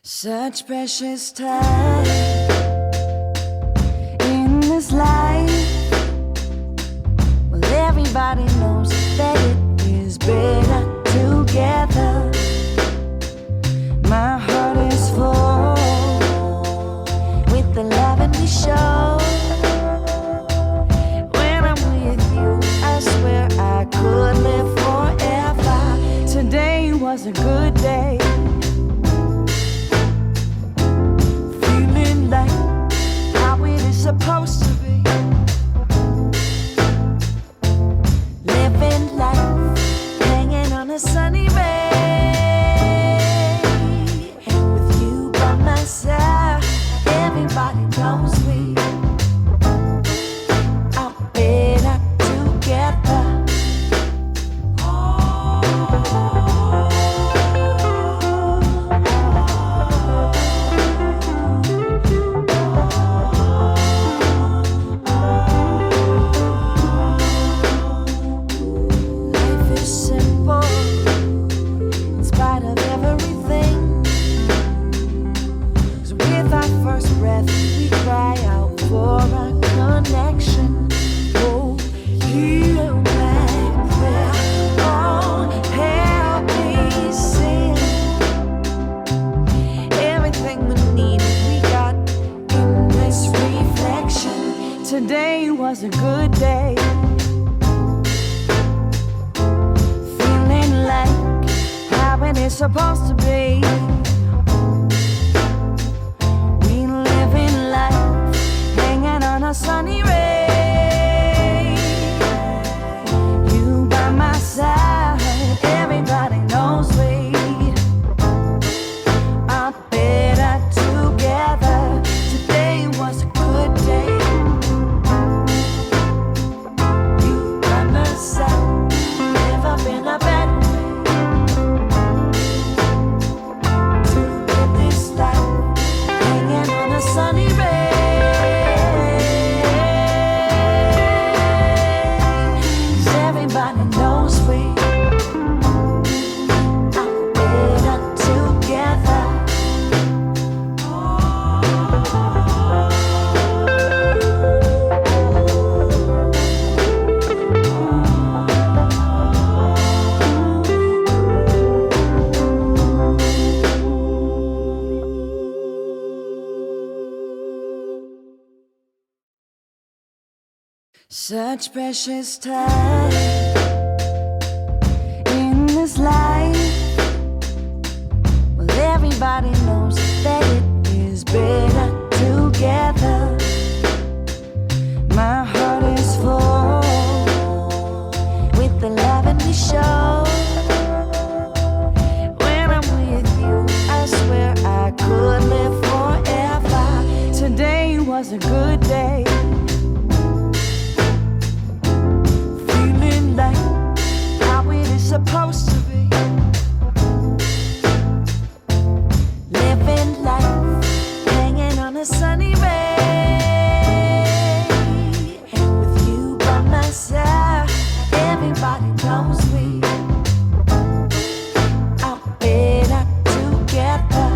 Such precious time in this life. Well, everybody knows that it is better together. My heart is full with the love and we show. When I'm with you, I swear I could live forever. Today was a good day. Supposed to be living life, hanging on a sunny ray. With you by my side, everybody knows we are better together. Today was a good day. Feeling like how it is supposed to be. We live in life, hanging on a sunny ray. You by my side, everybody knows we are better together. Today was a good day. Such precious time in this life. Well, everybody knows that it is better together. My heart is full with the love and we show. When I'm with you, I swear I could live forever. Today was a good day. Supposed to be living life, hanging on a sunny ray. With you by my side, everybody knows we are better together.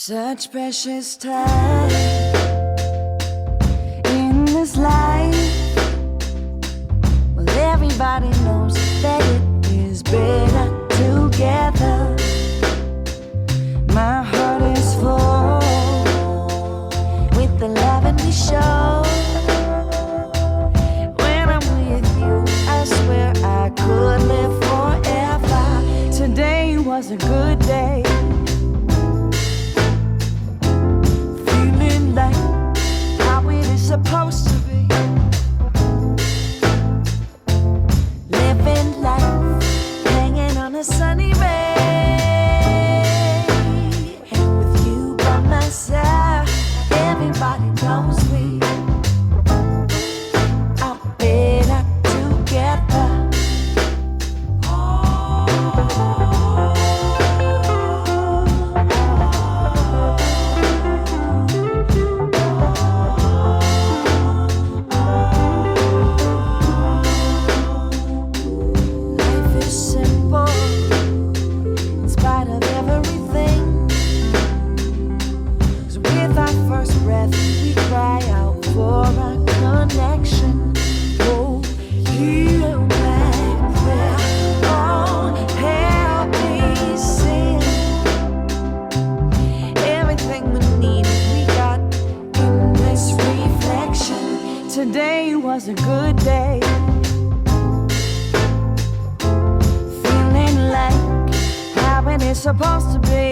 Such precious time in this life. Well, everybody knows that it is better together. My heart is full with the love and we show. When I'm with you, I swear I could live forever. Today was a good day. Feeling like how it is supposed to be. Living life, hanging on a sunny ray. With you by my side, everybody knows we are better together. Life is simple in spite of everything. 'Cause with our first breath, we cry out for a connection. Oh, hear my prayer. Oh, help me sing. Everything we need, we got in this reflection. Today was a good day. Feeling like how it is supposed to be.